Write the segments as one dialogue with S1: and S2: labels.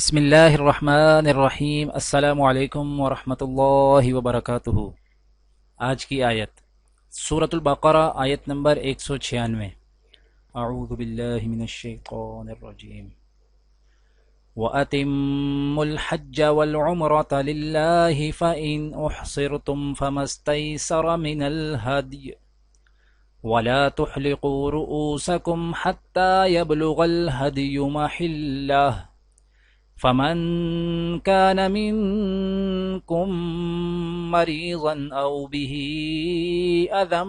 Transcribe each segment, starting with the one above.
S1: بسم اللہ الرحمن الرحیم۔ السلام علیکم ورحمۃ اللہ وبرکاتہ۔ آج کی آیت سورۃ البقرہ، آیت نمبر 196۔ اعوذ باللہ من الشیطان الرجیم۔ وَأَتِمُّوا الْحَجَّ وَالْعُمْرَةَ لِلَّهِ فَإِنْ أُحْصِرْتُمْ فَمَا اسْتَيْسَرَ مِنَ الْهَدْيِ وَلَا تُحْلِقُوا رُؤُوسَكُمْ حَتَّى يَبْلُغَ الْهَدْيُ مَحِلَّهُ فمن كان منكم مريضا أو به أذى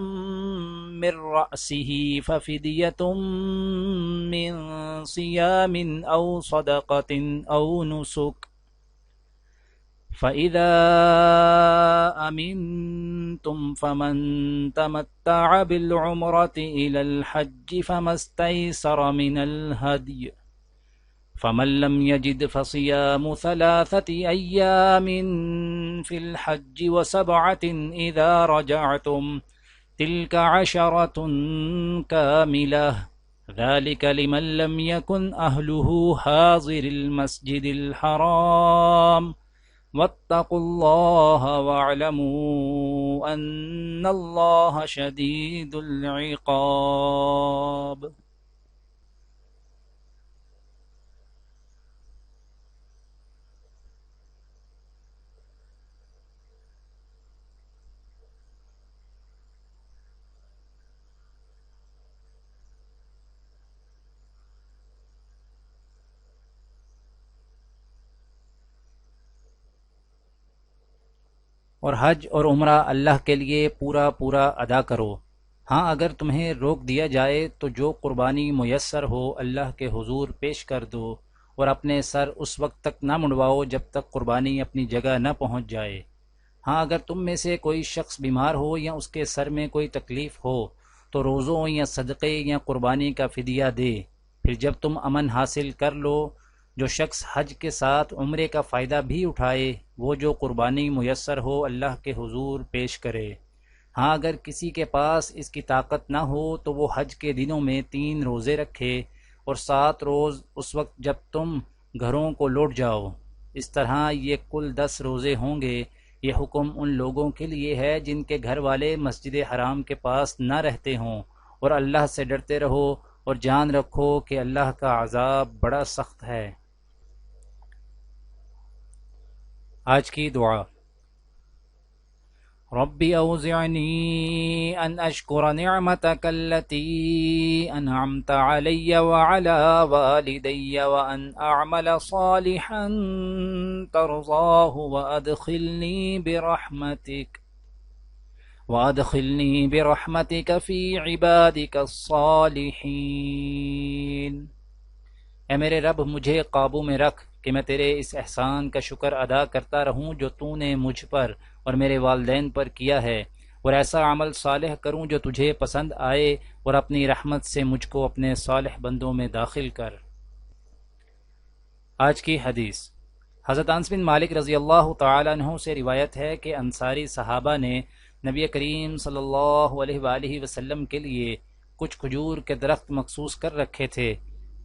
S1: من رأسه ففدية من صيام أو صدقة أو نسك فإذا أمنتم فمن تمتع بالعمرة إلى الحج فما استيسر من الهدي فمن لم يجد فصيام 3 أيام في الحج و7 إذا رجعتم تلك 10 كاملة ذلك لمن لم يكن أهله حاضر المسجد الحرام واتقوا الله واعلموا أن الله شديد العقاب۔ اور حج اور عمرہ اللہ کے لیے پورا پورا ادا کرو۔ ہاں، اگر تمہیں روک دیا جائے تو جو قربانی میسر ہو اللہ کے حضور پیش کر دو، اور اپنے سر اس وقت تک نہ منڈواؤ جب تک قربانی اپنی جگہ نہ پہنچ جائے۔ ہاں، اگر تم میں سے کوئی شخص بیمار ہو یا اس کے سر میں کوئی تکلیف ہو تو روزوں یا صدقے یا قربانی کا فدیہ دے۔ پھر جب تم امن حاصل کر لو، جو شخص حج کے ساتھ عمرے کا فائدہ بھی اٹھائے وہ جو قربانی میسر ہو اللہ کے حضور پیش کرے۔ ہاں، اگر کسی کے پاس اس کی طاقت نہ ہو تو وہ حج کے دنوں میں 3 روزے رکھے اور 7 روز اس وقت جب تم گھروں کو لوٹ جاؤ۔ اس طرح یہ کل 10 روزے ہوں گے۔ یہ حکم ان لوگوں کے لیے ہے جن کے گھر والے مسجد حرام کے پاس نہ رہتے ہوں، اور اللہ سے ڈرتے رہو اور جان رکھو کہ اللہ کا عذاب بڑا سخت ہے۔ آج کی دعا۔ رب اوزعنی ان اشکر نعمتک التي انعمت علی وعلى والدی وان اعمل صالحا ترضاه وادخلنی برحمتک فی عبادک الصالحین۔ اے میرے رب، مجھے قابو میں رکھ کہ میں تیرے اس احسان کا شکر ادا کرتا رہوں جو تو نے مجھ پر اور میرے والدین پر کیا ہے، اور ایسا عمل صالح کروں جو تجھے پسند آئے، اور اپنی رحمت سے مجھ کو اپنے صالح بندوں میں داخل کر۔ آج کی حدیث۔ حضرت انس بن مالک رضی اللہ تعالیٰ عنہ سے روایت ہے کہ انصاری صحابہ نے نبی کریم صلی اللہ علیہ وآلہ وسلم کے لیے کچھ کھجور کے درخت مخصوص کر رکھے تھے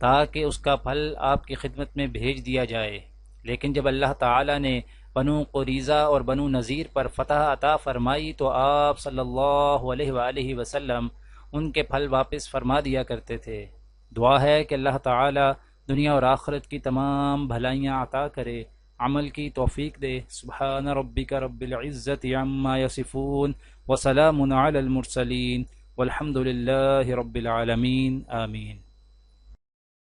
S1: تاکہ اس کا پھل آپ کی خدمت میں بھیج دیا جائے، لیکن جب اللہ تعالیٰ نے بنو قریظہ اور بنو نذیر پر فتح عطا فرمائی تو آپ صلی اللہ علیہ وآلہ وسلم ان کے پھل واپس فرما دیا کرتے تھے۔ دعا ہے کہ اللہ تعالیٰ دنیا اور آخرت کی تمام بھلائیاں عطا کرے، عمل کی توفیق دے۔ سبحان ربک رب العزت عما یصفون وسلام علی المرسلین والحمد للہ رب العالمین، آمین۔